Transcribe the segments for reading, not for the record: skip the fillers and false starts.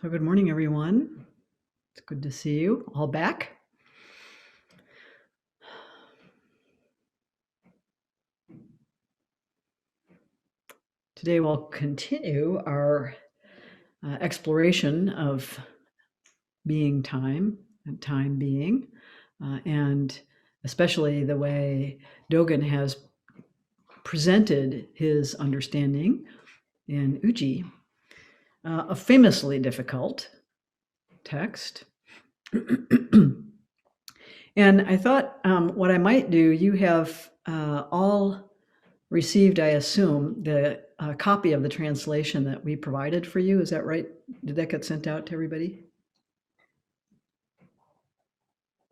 So good morning, everyone. It's good to see you all back. Today we'll continue our exploration of being time and time being, and especially the way Dogen has presented his understanding in Uji, a famously difficult text. And I thought what I might do, you have all received, I assume, the copy of the translation that we provided for you. Is that right? Did that get sent out to everybody?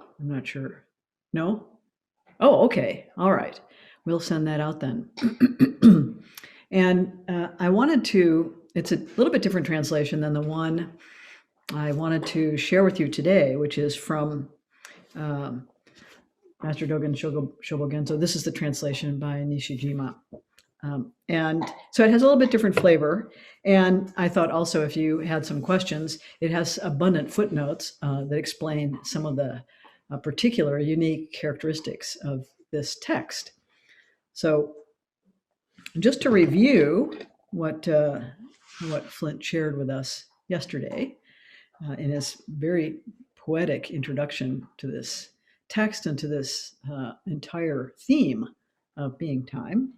I'm not sure. No? Oh, okay. All right. We'll send that out then. And I wanted to, it's a little bit different translation than the one I wanted to share with you today, which is from Master Dogen Shobogenzo. This is the translation by Nishijima. And so it has a little bit different flavor. And I thought also if you had some questions, it has abundant footnotes that explain some of the particular unique characteristics of this text. So just to review what Flint shared with us yesterday in his very poetic introduction to this text and to this entire theme of being time.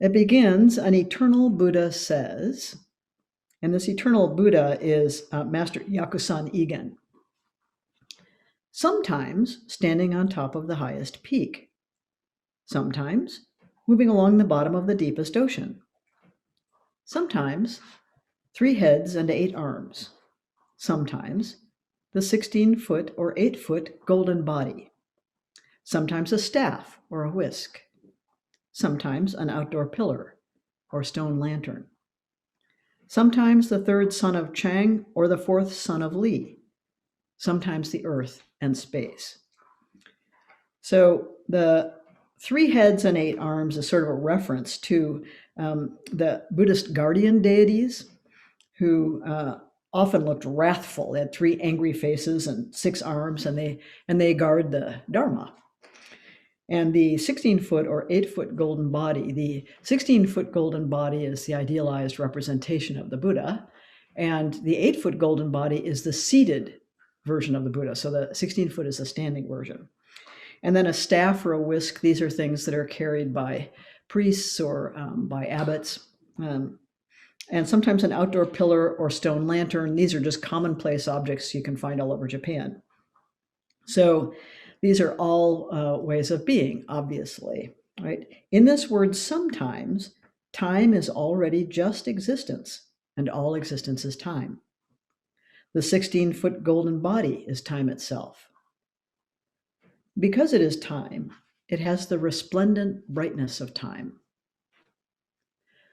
It begins, an eternal Buddha says, and this eternal Buddha is Master Yakusan Igen. Sometimes standing on top of the highest peak, sometimes moving along the bottom of the deepest ocean, sometimes 3 heads and 8 arms, sometimes the 16-foot or 8-foot golden body, sometimes a staff or a whisk, sometimes an outdoor pillar or stone lantern, sometimes the 3rd son of Chang or the 4th son of Li, sometimes the earth and space. So the 3 heads and 8 arms is sort of a reference to the Buddhist guardian deities who often looked wrathful. They had 3 angry faces and 6 arms, and they guard the Dharma. And the 16-foot or 8-foot golden body, the 16-foot golden body is the idealized representation of the Buddha, and the 8-foot golden body is the seated version of the Buddha. So the 16-foot is the standing version. And then a staff or a whisk, these are things that are carried by priests or by abbots. And sometimes an outdoor pillar or stone lantern. These are just commonplace objects you can find all over Japan. So these are all ways of being, obviously, right? In this word sometimes, time is already just existence, and all existence is time. The 16-foot golden body is time itself. Because it is time, it has the resplendent brightness of time.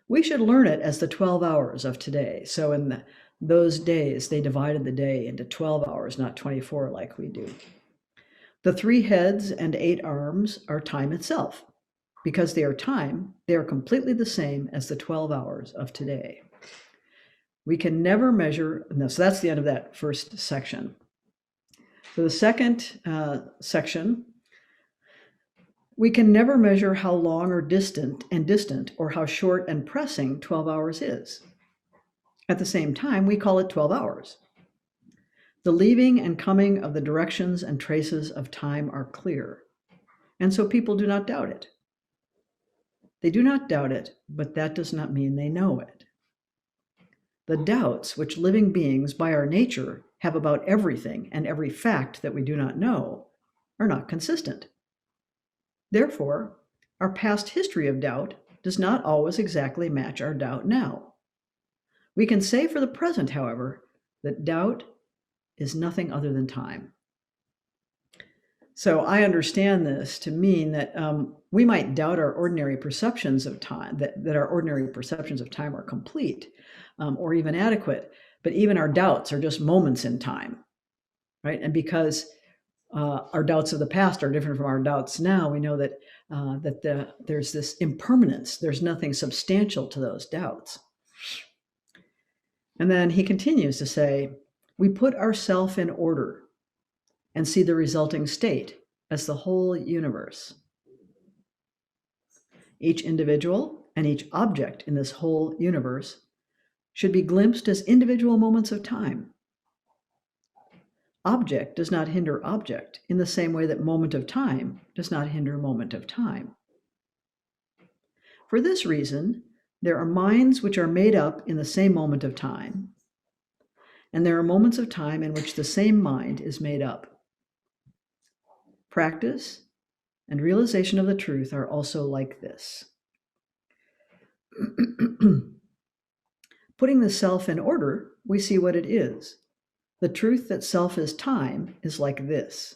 We should learn it as the 12 hours of today. So in those days, they divided the day into 12 hours, not 24 like we do. The 3 heads and 8 arms are time itself. Because they are time, they are completely the same as the 12 hours of today. We can never measure, no, so that's the end of that first section. So the second section, we can never measure how long or distant or how short and pressing 12 hours is. At the same time, we call it 12 hours. The leaving and coming of the directions and traces of time are clear, and so people do not doubt it. They do not doubt it, but that does not mean they know it. The doubts which living beings by our nature have about everything and every fact that we do not know are not consistent. Therefore, our past history of doubt does not always exactly match our doubt now. We can say for the present, however, that doubt is nothing other than time. So I understand this to mean that we might doubt our ordinary perceptions of time, that our ordinary perceptions of time are complete or even adequate, but even our doubts are just moments in time, right? And because our doubts of the past are different from our doubts now, we know that there's this impermanence. There's nothing substantial to those doubts. And then he continues to say, we put ourself in order and see the resulting state as the whole universe. Each individual and each object in this whole universe should be glimpsed as individual moments of time. Object does not hinder object in the same way that moment of time does not hinder moment of time. For this reason, there are minds which are made up in the same moment of time, and there are moments of time in which the same mind is made up. Practice and realization of the truth are also like this. Putting the self in order, we see what it is. The truth that self is time is like this.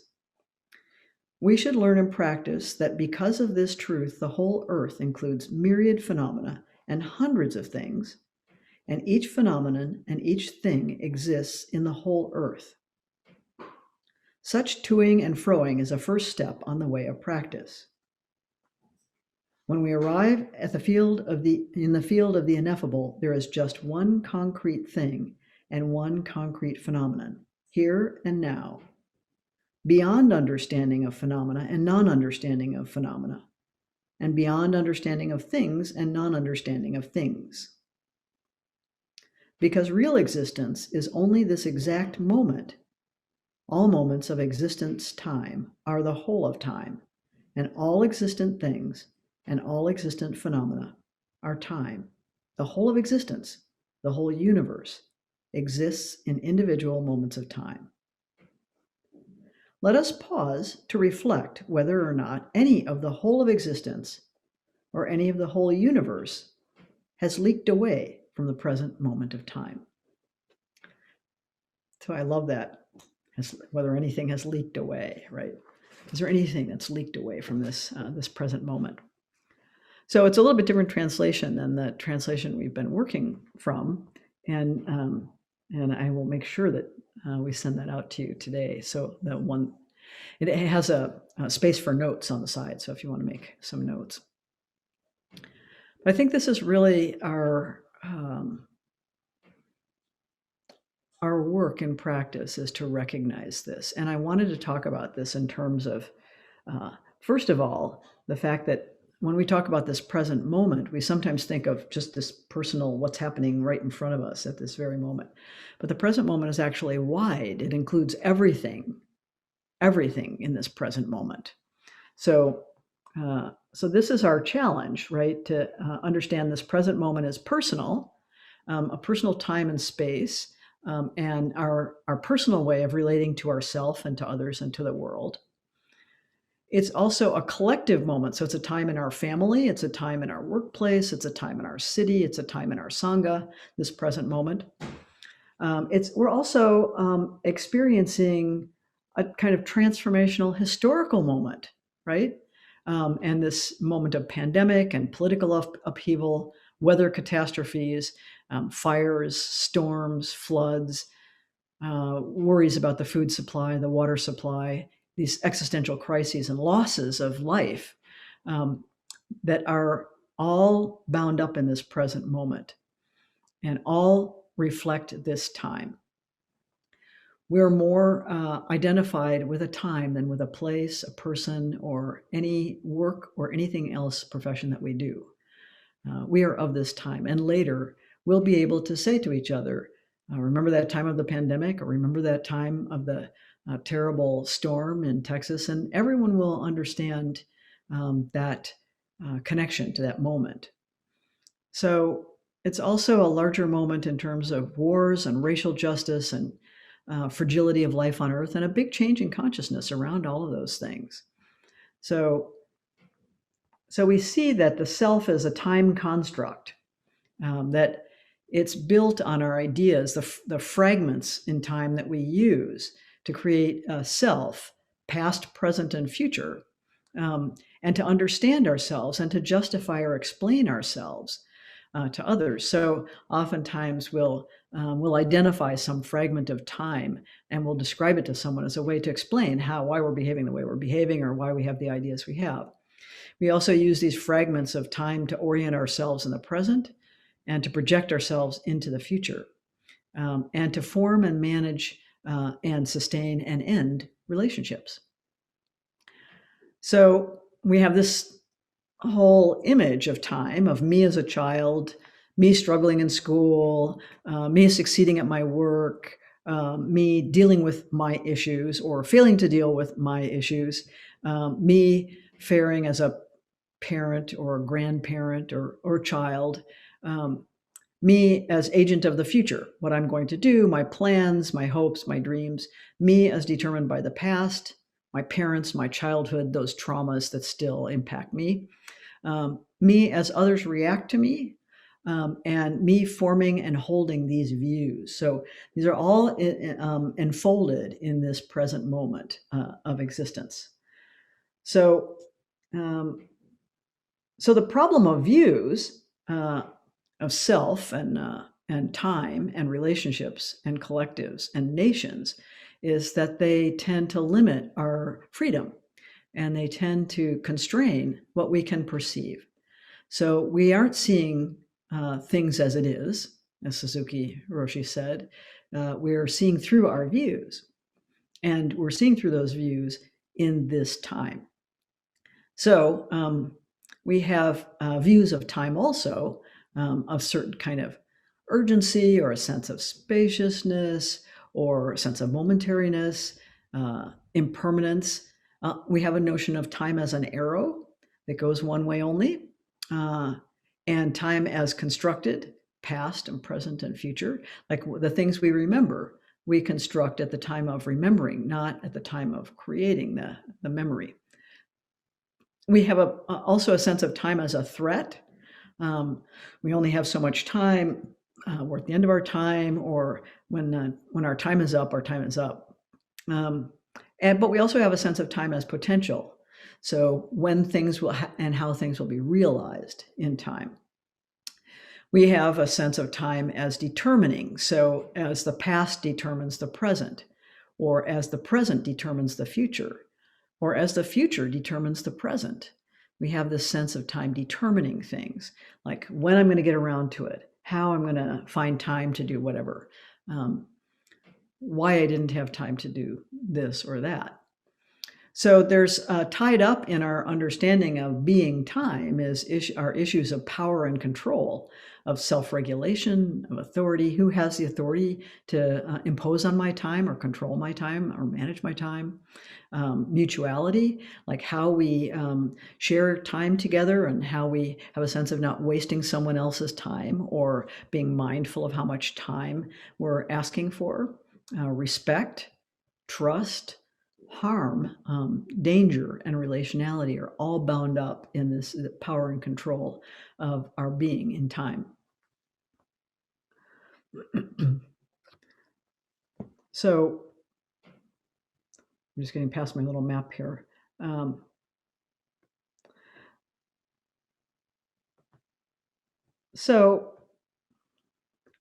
We should learn and practice that because of this truth, the whole earth includes myriad phenomena and hundreds of things, and each phenomenon and each thing exists in the whole earth. Such toing and froing is a first step on the way of practice. When we arrive at in the field of the ineffable, there is just one concrete thing and one concrete phenomenon, here and now, beyond understanding of phenomena and non-understanding of phenomena, and beyond understanding of things and non-understanding of things. Because real existence is only this exact moment, all moments of existence time are the whole of time, and all existent things and all existent phenomena are time. The whole of existence, the whole universe, exists in individual moments of time. Let us pause to reflect whether or not any of the whole of existence or any of the whole universe has leaked away from the present moment of time. So I love that, whether anything has leaked away, right? Is there anything that's leaked away from this present moment? So it's a little bit different translation than the translation we've been working from, and I will make sure that we send that out to you today. So that one, it has a space for notes on the side, so if you want to make some notes. But I think this is really our work in practice is to recognize this. And I wanted to talk about this in terms of, first of all, the fact that when we talk about this present moment, we sometimes think of just this personal, what's happening right in front of us at this very moment. But the present moment is actually wide. It includes everything in this present moment. So this is our challenge, right? To understand this present moment as personal, a personal time and space, and our personal way of relating to ourself and to others and to the world. It's also a collective moment. So it's a time in our family, it's a time in our workplace, it's a time in our city, it's a time in our Sangha, this present moment. We're also experiencing a kind of transformational historical moment, right? And this moment of pandemic and political upheaval, weather catastrophes, fires, storms, floods, worries about the food supply, the water supply, these existential crises and losses of life that are all bound up in this present moment and all reflect this time. We're more identified with a time than with a place, a person, or any work or anything else profession that we do. We are of this time. And later, we'll be able to say to each other, remember that time of the pandemic, or remember that time of the terrible storm in Texas, and everyone will understand that connection to that moment. So it's also a larger moment in terms of wars and racial justice and fragility of life on Earth, and a big change in consciousness around all of those things. So we see that the self is a time construct, that it's built on our ideas, the fragments in time that we use to create a self, past, present, and future, and to understand ourselves and to justify or explain ourselves to others. So oftentimes we'll identify some fragment of time and we'll describe it to someone as a way to explain why we're behaving the way we're behaving or why we have the ideas we have. We also use these fragments of time to orient ourselves in the present and to project ourselves into the future. and to form and manage and sustain and end relationships. So we have this whole image of time, of me as a child, me struggling in school, me succeeding at my work, me dealing with my issues or failing to deal with my issues, me faring as a parent or a grandparent or child, me as agent of the future, what I'm going to do, my plans, my hopes, my dreams, me as determined by the past, my parents, my childhood, those traumas that still impact me, me as others react to me, and me forming and holding these views. So these are all enfolded in this present moment of existence. So, so the problem of views of self and time and relationships and collectives and nations is that they tend to limit our freedom and they tend to constrain what we can perceive. So we aren't seeing things as it is, as Suzuki Roshi said. We're seeing through our views, and we're seeing through those views in this time. So we have views of time also, of certain kind of urgency or a sense of spaciousness or a sense of momentariness, impermanence. We have a notion of time as an arrow that goes one way only, and time as constructed, past and present and future. Like the things we remember, we construct at the time of remembering, not at the time of creating the memory. We have also a sense of time as a threat. We only have so much time. We're at the end of our time, or when our time is up, our time is up. But we also have a sense of time as potential. So when things will and how things will be realized in time. We have a sense of time as determining. So as the past determines the present, or as the present determines the future, or as the future determines the present. We have this sense of time determining things, like when I'm going to get around to it, how I'm going to find time to do whatever, why I didn't have time to do this or that. So there's tied up in our understanding of being time is our issues of power and control, of self-regulation, of authority. Who has the authority to impose on my time or control my time or manage my time? Mutuality, like how we share time together and how we have a sense of not wasting someone else's time or being mindful of how much time we're asking for. Respect, trust, harm, danger, and relationality are all bound up in this power and control of our being in time. So I'm just getting past my little map here. So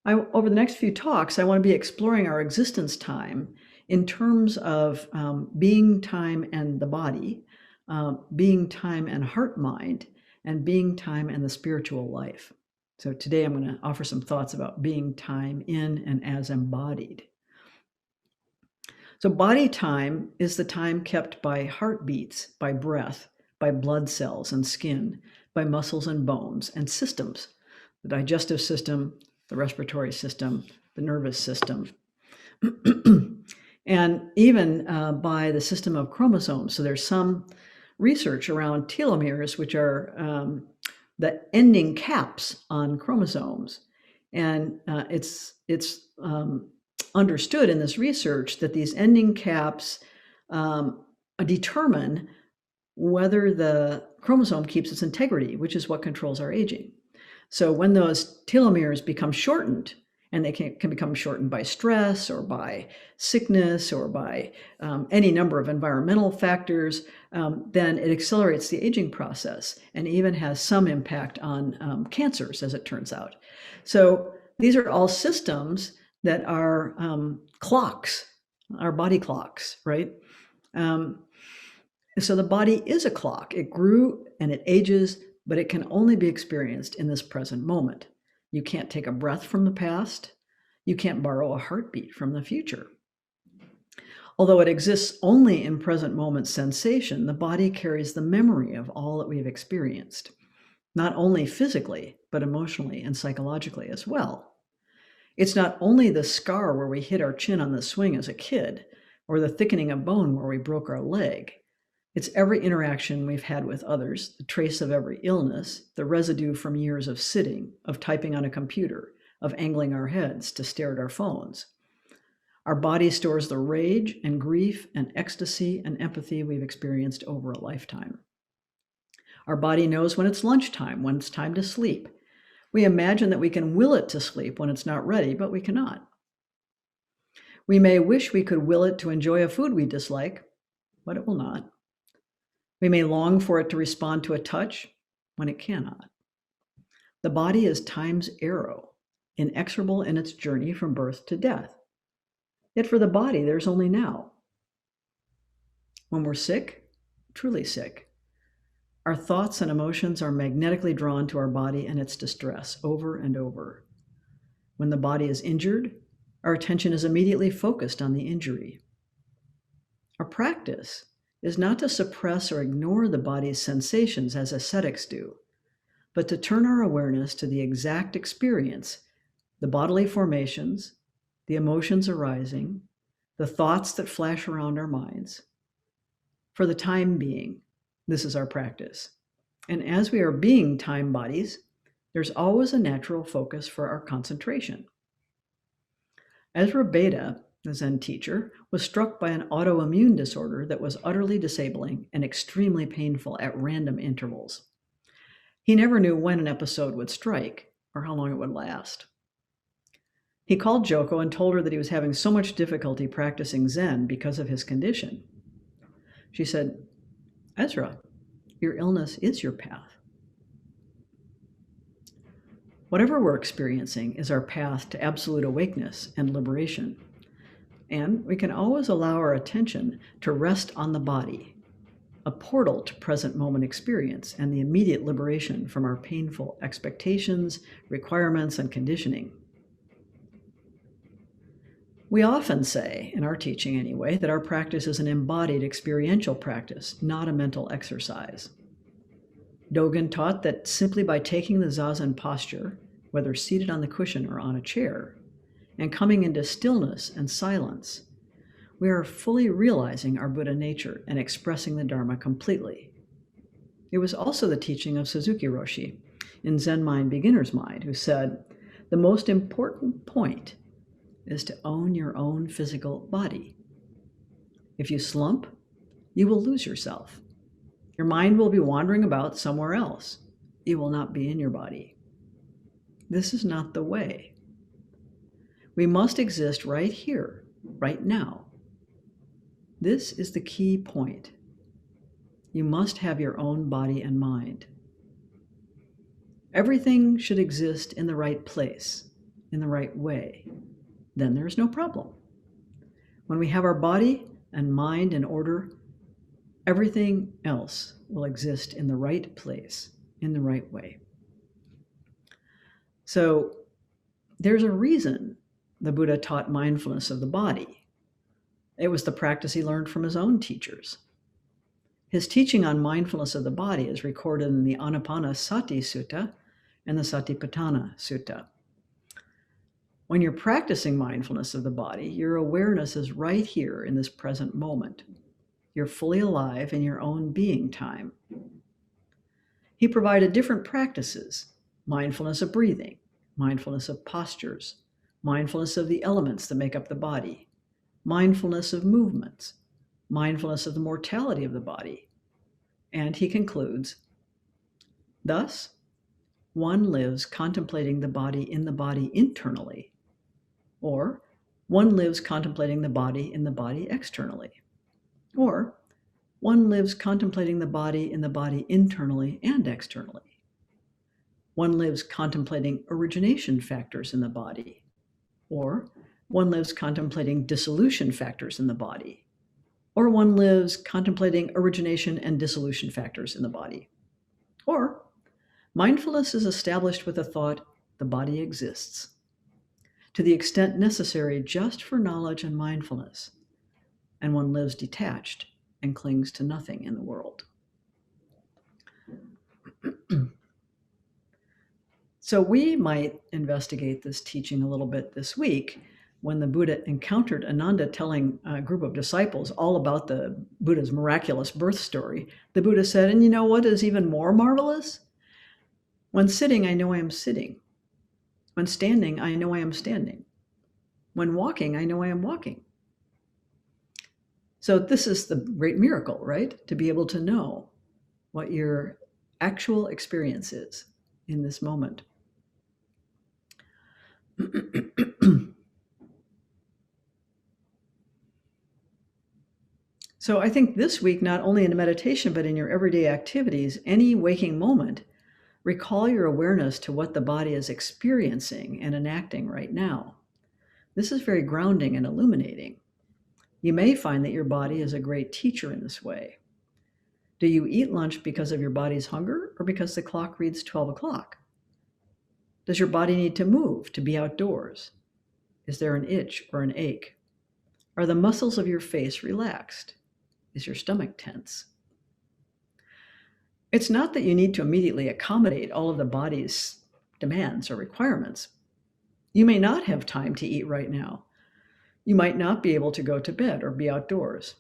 over the next few talks, I want to be exploring our existence time in terms of being time and the body, being time and heart mind, and being time and the spiritual life. So today I'm going to offer some thoughts about being time in and as embodied. So body time is the time kept by heartbeats, by breath, by blood cells and skin, by muscles and bones and systems, the digestive system, the respiratory system, the nervous system, and even by the system of chromosomes. So there's some research around telomeres, which are the ending caps on chromosomes. And it's understood in this research that these ending caps determine whether the chromosome keeps its integrity, which is what controls our aging. So when those telomeres become shortened, and they can become shortened by stress or by sickness or by any number of environmental factors, then it accelerates the aging process and even has some impact on cancers, as it turns out. So these are all systems that are clocks, our body clocks, right? So the body is a clock. It grew and it ages, but it can only be experienced in this present moment. You can't take a breath from the past. You can't borrow a heartbeat from the future. Although it exists only in present moment sensation, the body carries the memory of all that we've experienced, not only physically, but emotionally and psychologically as well. It's not only the scar where we hit our chin on the swing as a kid, or the thickening of bone where we broke our leg. It's every interaction we've had with others, the trace of every illness, the residue from years of sitting, of typing on a computer, of angling our heads to stare at our phones. Our body stores the rage and grief and ecstasy and empathy we've experienced over a lifetime. Our body knows when it's lunchtime, when it's time to sleep. We imagine that we can will it to sleep when it's not ready, but we cannot. We may wish we could will it to enjoy a food we dislike, but it will not. We may long for it to respond to a touch when it cannot. The body is time's arrow, inexorable in its journey from birth to death. Yet for the body, there's only now. When we're sick, truly sick, our thoughts and emotions are magnetically drawn to our body and its distress over and over. When the body is injured, our attention is immediately focused on the injury. Our practice is not to suppress or ignore the body's sensations as ascetics do, but to turn our awareness to the exact experience, the bodily formations, the emotions arising, the thoughts that flash around our minds. For the time being, this is our practice. And as we are being time bodies, there's always a natural focus for our concentration. Ezra Beda, the Zen teacher, was struck by an autoimmune disorder that was utterly disabling and extremely painful at random intervals. He never knew when an episode would strike or how long it would last. He called Joko and told her that he was having so much difficulty practicing Zen because of his condition. She said, "Ezra, your illness is your path." Whatever we're experiencing is our path to absolute awakeness and liberation. And we can always allow our attention to rest on the body, a portal to present moment experience and the immediate liberation from our painful expectations, requirements, and conditioning. We often say, in our teaching anyway, that our practice is an embodied experiential practice, not a mental exercise. Dogen taught that simply by taking the zazen posture, whether seated on the cushion or on a chair, and coming into stillness and silence, we are fully realizing our Buddha nature and expressing the Dharma completely. It was also the teaching of Suzuki Roshi in Zen Mind, Beginner's Mind, who said, "The most important point is to own your own physical body. If you slump, you will lose yourself. Your mind will be wandering about somewhere else. You will not be in your body. This is not the way. We must exist right here, right now. This is the key point. You must have your own body and mind. Everything should exist in the right place, in the right way. Then there's no problem. When we have our body and mind in order, everything else will exist in the right place, in the right way." So there's a reason the Buddha taught mindfulness of the body. It was the practice he learned from his own teachers. His teaching on mindfulness of the body is recorded in the Anapanasati Sutta and the Satipatthana Sutta. When you're practicing mindfulness of the body, your awareness is right here in this present moment. You're fully alive in your own being time. He provided different practices: mindfulness of breathing, mindfulness of postures, mindfulness of the elements that make up the body, mindfulness of movements, mindfulness of the mortality of the body. And he concludes, "Thus, one lives contemplating the body in the body internally, or one lives contemplating the body in the body externally, or one lives contemplating the body in the body internally and externally. One lives contemplating origination factors in the body, or one lives contemplating dissolution factors in the body, or one lives contemplating origination and dissolution factors in the body, or mindfulness is established with the thought, the body exists. to the extent necessary just for knowledge and mindfulness, and one lives detached and clings to nothing in the world. So we might investigate this teaching a little bit this week when the Buddha encountered Ananda telling a group of disciples all about the Buddha's miraculous birth story. The Buddha said, and you know what is even more marvelous? When sitting, I know I am sitting. When standing, I know I am standing. When walking, I know I am walking. So this is the great miracle, right? To be able to know what your actual experience is in this moment. So I think this week, not only in meditation, but in your everyday activities, any waking moment, recall your awareness to what the body is experiencing and enacting right now. This is very grounding and illuminating. You may find that your body is a great teacher in this way. Do you eat lunch because of your body's hunger or because the clock reads 12 o'clock? Does your body need to move to be outdoors? Is there an itch or an ache? Are the muscles of your face relaxed? Is your stomach tense? It's not that you need to immediately accommodate all of the body's demands or requirements. You may not have time to eat right now. You might not be able to go to bed or be outdoors.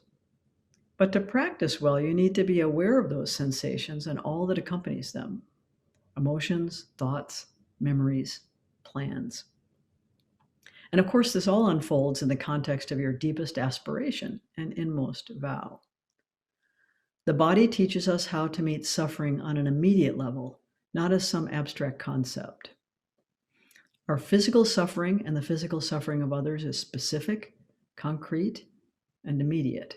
But to practice well, you need to be aware of those sensations and all that accompanies them: emotions, thoughts, memories, plans. And of course, this all unfolds in the context of your deepest aspiration and inmost vow. The body teaches us how to meet suffering on an immediate level, not as some abstract concept. Our physical suffering and the physical suffering of others is specific, concrete, and immediate.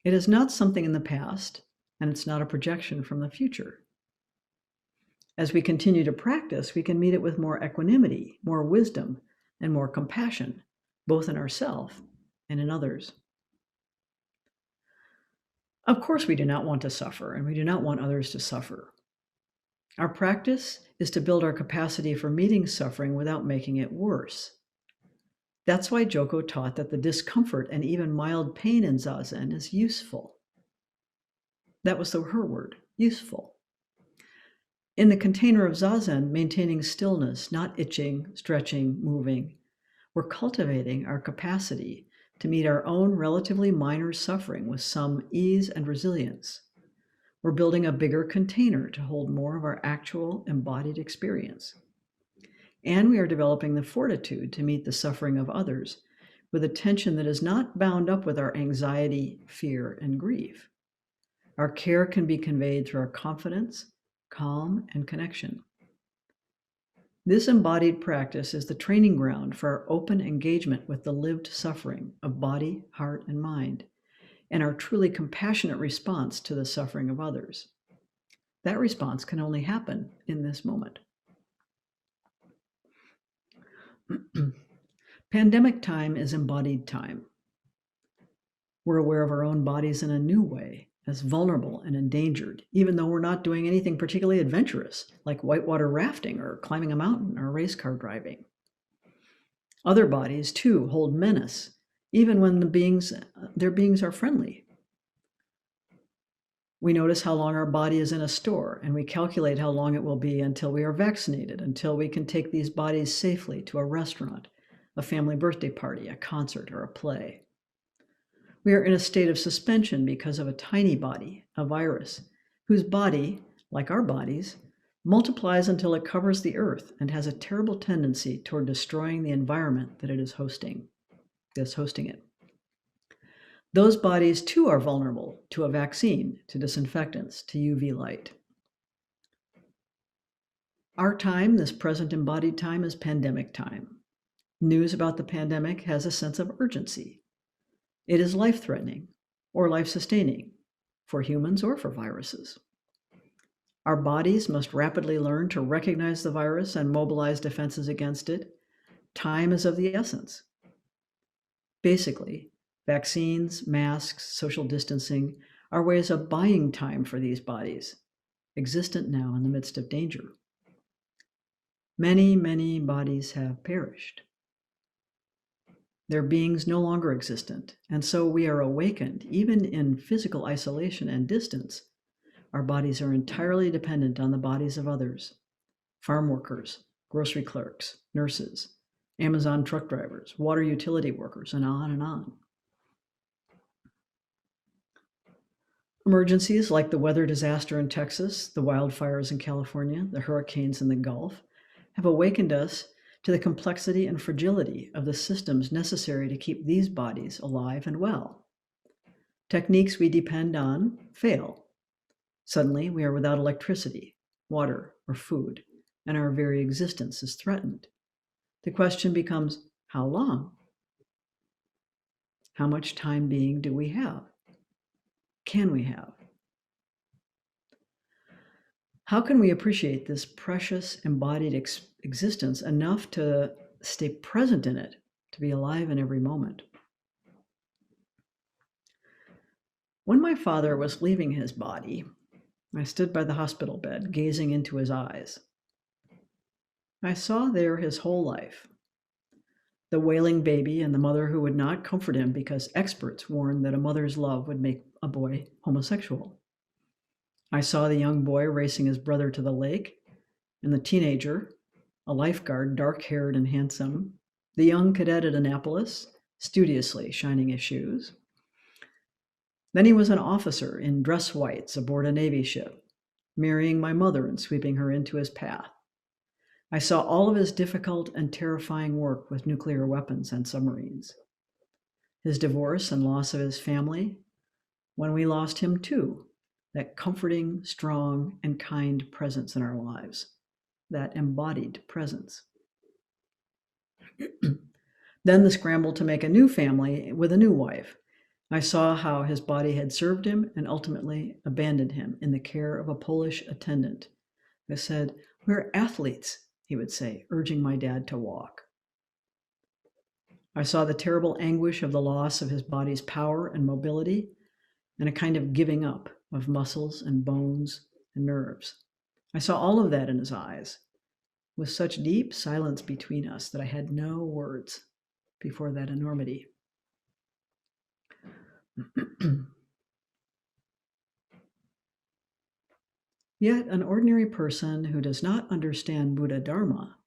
It is not something in the past, and it's not a projection from the future. As we continue to practice, we can meet it with more equanimity, more wisdom, and more compassion, both in ourselves and in others. Of course, we do not want to suffer, and we do not want others to suffer. Our practice is to build our capacity for meeting suffering without making it worse. That's why Joko taught that the discomfort and even mild pain in Zazen is useful. That was her word, useful. In the container of Zazen, maintaining stillness, not itching, stretching, moving, we're cultivating our capacity to meet our own relatively minor suffering with some ease and resilience. We're building a bigger container to hold more of our actual embodied experience. And we are developing the fortitude to meet the suffering of others with attention that is not bound up with our anxiety, fear, and grief. Our care can be conveyed through our confidence, calm, and connection. This embodied practice is the training ground for our open engagement with the lived suffering of body, heart, and mind, and our truly compassionate response to the suffering of others. That response can only happen in this moment. Pandemic time is embodied time. We're aware of our own bodies in a new way, as vulnerable and endangered, even though we're not doing anything particularly adventurous, like whitewater rafting or climbing a mountain or race car driving. Other bodies, too, hold menace, even when their beings are friendly. We notice how long our body is in a store, and we calculate how long it will be until we are vaccinated, until we can take these bodies safely to a restaurant, a family birthday party, a concert, or a play. We are in a state of suspension because of a tiny body, a virus, whose body, like our bodies, multiplies until it covers the earth and has a terrible tendency toward destroying the environment that it is hosting it. Those bodies too are vulnerable to a vaccine, to disinfectants, to UV light. Our time, this present embodied time, is pandemic time. News about the pandemic has a sense of urgency. It is life-threatening or life-sustaining for humans or for viruses. Our bodies must rapidly learn to recognize the virus and mobilize defenses against it. Time is of the essence. Basically, vaccines, masks, social distancing are ways of buying time for these bodies, existent now in the midst of danger. Many, many bodies have perished. Their beings no longer existent, and so we are awakened, even in physical isolation and distance. Our bodies are entirely dependent on the bodies of others: farm workers, grocery clerks, nurses, Amazon truck drivers, water utility workers, and on and on. Emergencies like the weather disaster in Texas, the wildfires in California, the hurricanes in the Gulf have awakened us to the complexity and fragility of the systems necessary to keep these bodies alive and well. Techniques we depend on fail. Suddenly, we are without electricity, water, or food, and our very existence is threatened. The question becomes, how long? How much time being do we have? Can we have? How can we appreciate this precious embodied existence enough to stay present in it, to be alive in every moment? When my father was leaving his body, I stood by the hospital bed, gazing into his eyes. I saw there his whole life: the wailing baby and the mother who would not comfort him because experts warned that a mother's love would make a boy homosexual. I saw the young boy racing his brother to the lake, and the teenager, a lifeguard, dark-haired and handsome, the young cadet at Annapolis, studiously shining his shoes. Then he was an officer in dress whites aboard a Navy ship, marrying my mother and sweeping her into his path. I saw all of his difficult and terrifying work with nuclear weapons and submarines. His divorce and loss of his family, when we lost him too, that comforting, strong, and kind presence in our lives, that embodied presence. Then the scramble to make a new family with a new wife. I saw how his body had served him and ultimately abandoned him in the care of a Polish attendant who said, "We're athletes," he would say, urging my dad to walk. I saw the terrible anguish of the loss of his body's power and mobility, and a kind of giving up of muscles and bones and nerves. I saw all of that in his eyes, with such deep silence between us that I had no words before that enormity. Yet an ordinary person who does not understand Buddha Dharma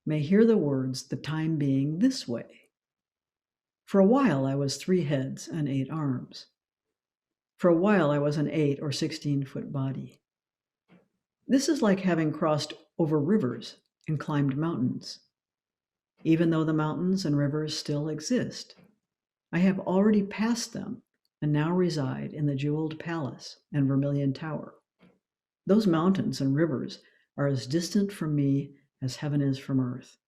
may hear the words, "the time being this way." For a while I was 3 heads and 8 arms. For a while I was an 8 or 16-foot body. This is like having crossed over rivers and climbed mountains. Even though the mountains and rivers still exist, I have already passed them and now reside in the Jeweled Palace and Vermilion Tower. Those mountains and rivers are as distant from me as heaven is from earth.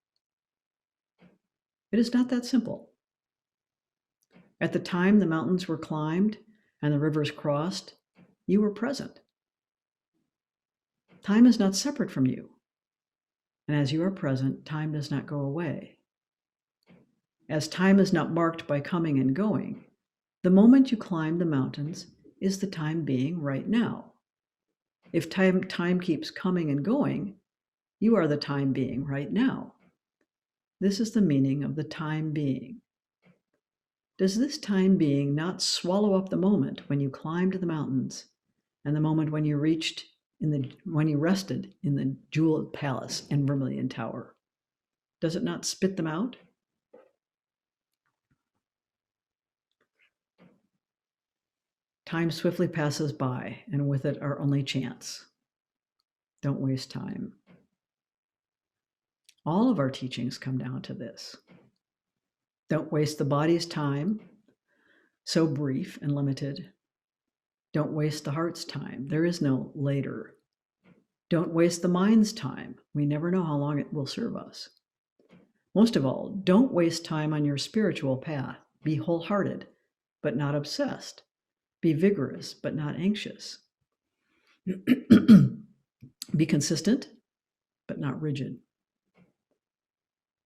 It is not that simple. At the time the mountains were climbed and the rivers crossed, you were present. Time is not separate from you. And as you are present, time does not go away. As time is not marked by coming and going, the moment you climb the mountains is the time being right now. If time keeps coming and going, you are the time being right now. This is the meaning of the time being. Does this time being not swallow up the moment when you climbed the mountains and the moment when you rested in the Jeweled Palace and Vermilion Tower? Does it not spit them out? Time swiftly passes by, and with it our only chance. Don't waste time. All of our teachings come down to this. Don't waste the body's time, so brief and limited. Don't waste the heart's time. There is no later. Don't waste the mind's time. We never know how long it will serve us. Most of all, don't waste time on your spiritual path. Be wholehearted, but not obsessed. Be vigorous, but not anxious. Be consistent, but not rigid.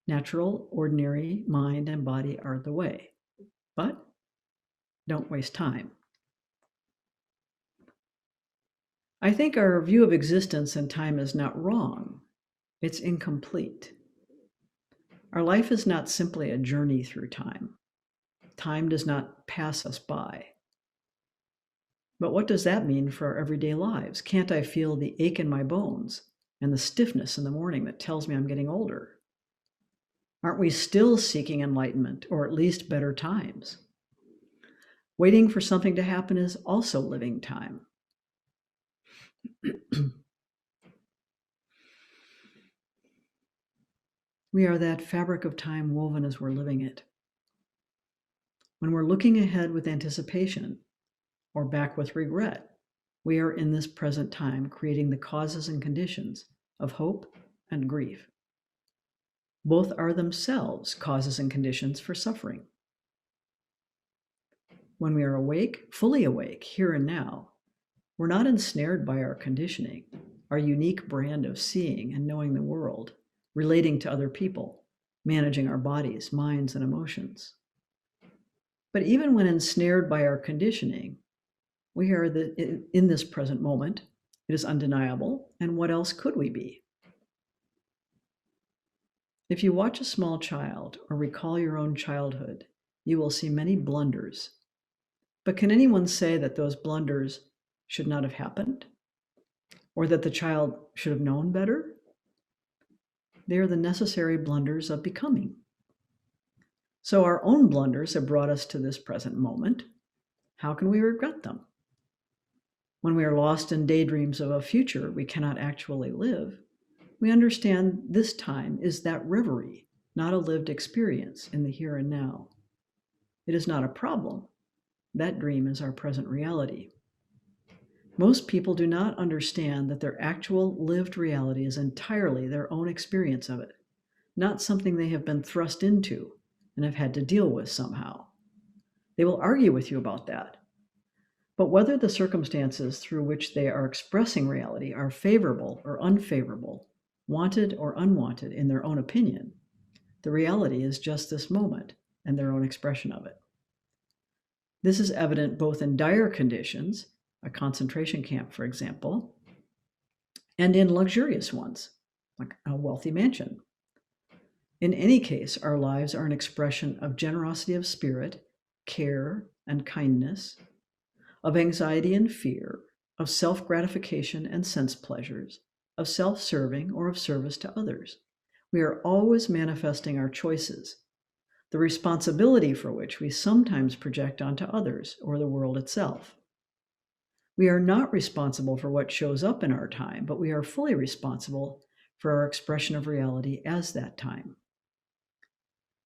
Natural, ordinary mind and body are the way, but don't waste time. I think our view of existence and time is not wrong. It's incomplete. Our life is not simply a journey through time. Time does not pass us by. But what does that mean for our everyday lives? Can't I feel the ache in my bones and the stiffness in the morning that tells me I'm getting older? Aren't we still seeking enlightenment, or at least better times? Waiting for something to happen is also living time. We are that fabric of time woven as we're living it. When we're looking ahead with anticipation or back with regret, we are in this present time creating the causes and conditions of hope and grief. Both are themselves causes and conditions for suffering. When we are awake, fully awake, here and now, we're not ensnared by our conditioning, our unique brand of seeing and knowing the world, relating to other people, managing our bodies, minds, and emotions. But even when ensnared by our conditioning, we are in this present moment. It is undeniable, and what else could we be? If you watch a small child or recall your own childhood, you will see many blunders. But can anyone say that those blunders should not have happened? Or that the child should have known better? They are the necessary blunders of becoming. So our own blunders have brought us to this present moment. How can we regret them? When we are lost in daydreams of a future we cannot actually live, we understand this time is that reverie, not a lived experience in the here and now. It is not a problem. That dream is our present reality. Most people do not understand that their actual lived reality is entirely their own experience of it, not something they have been thrust into and have had to deal with somehow. They will argue with you about that. But whether the circumstances through which they are expressing reality are favorable or unfavorable, wanted or unwanted in their own opinion, the reality is just this moment and their own expression of it. This is evident both in dire conditions, a concentration camp, for example, and in luxurious ones, like a wealthy mansion. In any case, our lives are an expression of generosity of spirit, care and kindness, of anxiety and fear, of self-gratification and sense pleasures, of self-serving or of service to others. We are always manifesting our choices, the responsibility for which we sometimes project onto others or the world itself. We are not responsible for what shows up in our time, but we are fully responsible for our expression of reality as that time.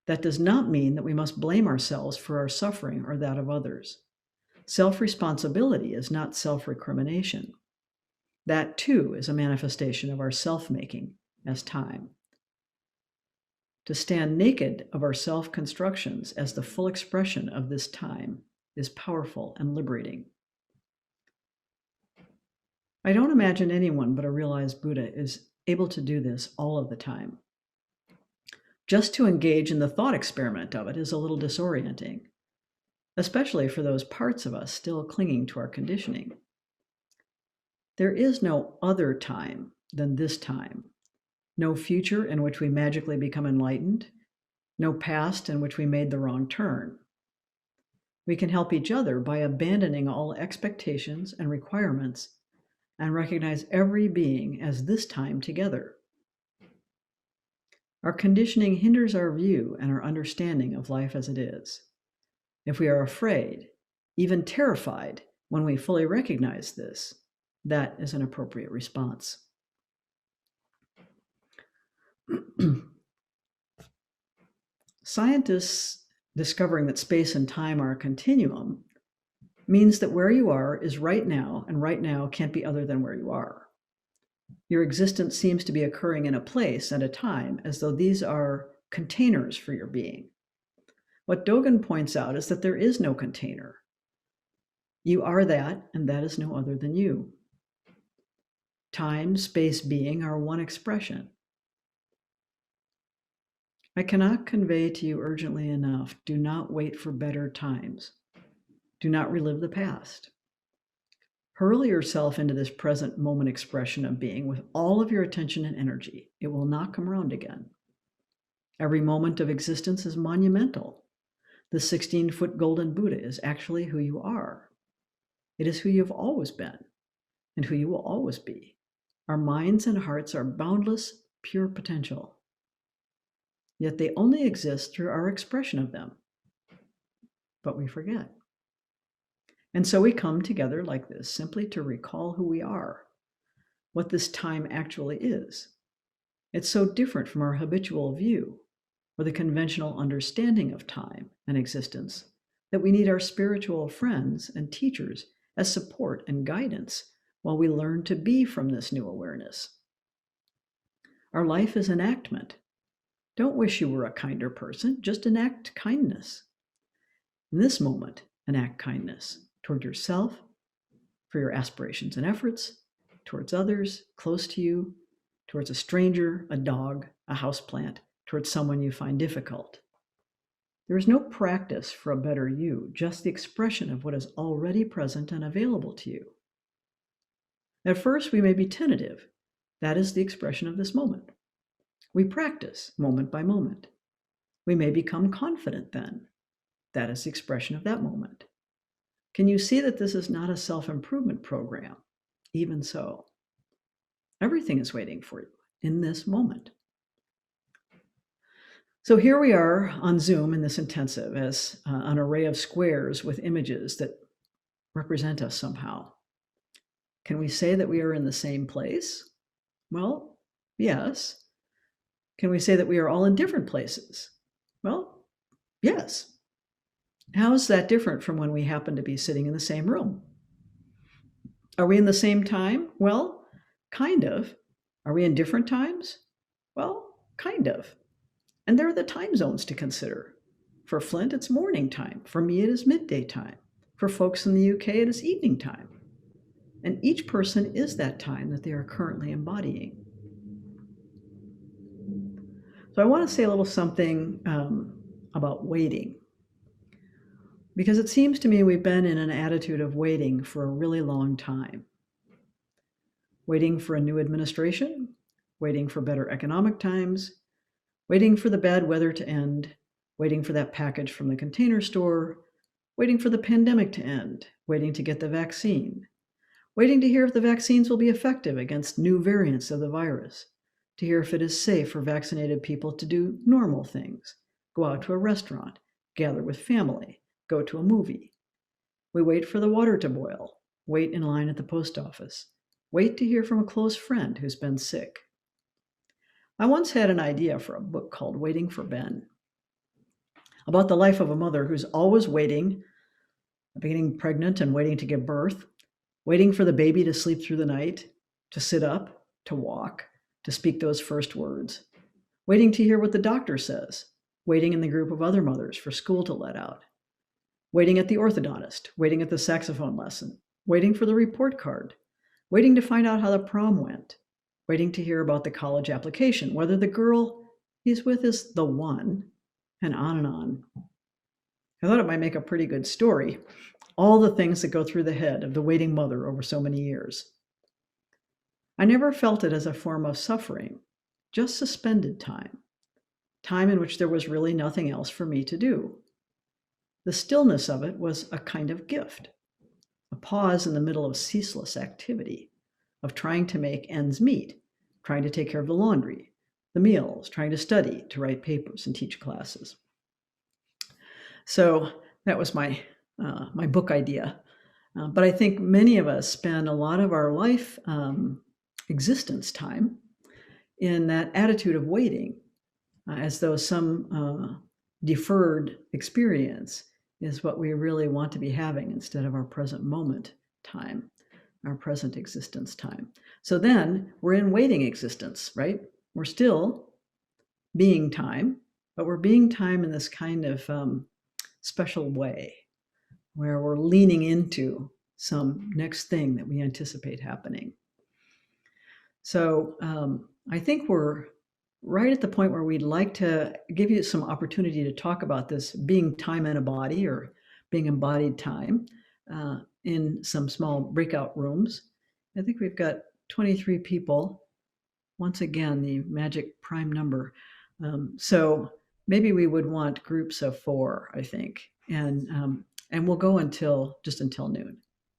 That does not mean that we must blame ourselves for our suffering or that of others. Self-responsibility is not self-recrimination. That too is a manifestation of our self-making as time. To stand naked of our self-constructions as the full expression of this time is powerful and liberating. I don't imagine anyone but a realized Buddha is able to do this all of the time. Just to engage in the thought experiment of it is a little disorienting, especially for those parts of us still clinging to our conditioning. There is no other time than this time, no future in which we magically become enlightened, no past in which we made the wrong turn. We can help each other by abandoning all expectations and requirements and recognize every being as this time together. Our conditioning hinders our view and our understanding of life as it is. If we are afraid, even terrified, when we fully recognize this, that is an appropriate response. Scientists discovering that space and time are a continuum means that where you are is right now, and right now can't be other than where you are. Your existence seems to be occurring in a place and a time as though these are containers for your being. What Dogen points out is that there is no container. You are that, and that is no other than you. Time, space, being are one expression. I cannot convey to you urgently enough, do not wait for better times. Do not relive the past. Hurl yourself into this present moment expression of being with all of your attention and energy. It will not come around again. Every moment of existence is monumental. The 16-foot golden Buddha is actually who you are. It is who you've always been and who you will always be. Our minds and hearts are boundless, pure potential. Yet they only exist through our expression of them. But we forget. And so we come together like this simply to recall who we are, what this time actually is. It's so different from our habitual view or the conventional understanding of time and existence that we need our spiritual friends and teachers as support and guidance while we learn to be from this new awareness. Our life is enactment. Don't wish you were a kinder person, just enact kindness. In this moment, enact kindness toward yourself, for your aspirations and efforts, towards others close to you, towards a stranger, a dog, a houseplant, towards someone you find difficult. There is no practice for a better you, just the expression of what is already present and available to you. At first, we may be tentative. That is the expression of this moment. We practice moment by moment. We may become confident then. That is the expression of that moment. Can you see that this is not a self-improvement program? Even so, everything is waiting for you in this moment. So here we are on Zoom in this intensive as an array of squares with images that represent us somehow. Can we say that we are in the same place? Well, yes. Can we say that we are all in different places? Well, yes. How is that different from when we happen to be sitting in the same room? Are we in the same time? Well, kind of. Are we in different times? Well, kind of. And there are the time zones to consider. For Flint, it's morning time. For me, it is midday time. For folks in the UK, it is evening time. And each person is that time that they are currently embodying. So I want to say a little something about waiting. Because it seems to me we've been in an attitude of waiting for a really long time. Waiting for a new administration, waiting for better economic times, waiting for the bad weather to end, waiting for that package from the container store, waiting for the pandemic to end, waiting to get the vaccine, waiting to hear if the vaccines will be effective against new variants of the virus, to hear if it is safe for vaccinated people to do normal things, go out to a restaurant, gather with family, go to a movie. We wait for the water to boil, wait in line at the post office, wait to hear from a close friend who's been sick. I once had an idea for a book called Waiting for Ben, about the life of a mother who's always waiting, getting pregnant and waiting to give birth, waiting for the baby to sleep through the night, to sit up, to walk, to speak those first words, waiting to hear what the doctor says, waiting in the group of other mothers for school to let out, waiting at the orthodontist, waiting at the saxophone lesson, waiting for the report card, waiting to find out how the prom went, waiting to hear about the college application, whether the girl he's with is the one, and on and on. I thought it might make a pretty good story, all the things that go through the head of the waiting mother over so many years. I never felt it as a form of suffering, just suspended time, time in which there was really nothing else for me to do. The stillness of it was a kind of gift, a pause in the middle of ceaseless activity, of trying to make ends meet, trying to take care of the laundry, the meals, trying to study, to write papers and teach classes. So that was my book idea. But I think many of us spend a lot of our life existence time in that attitude of waiting, as though some deferred experience is what we really want to be having instead of our present moment time, our present existence time. So then we're in waiting existence, right? We're still being time, but we're being time in this kind of special way where we're leaning into some next thing that we anticipate happening. So I think we're right at the point where we'd like to give you some opportunity to talk about this being time in a body or being embodied time in some small breakout rooms. I think we've got 23 people. Once again, the magic prime number. So maybe we would want groups of 4, I think, and we'll go until just until noon.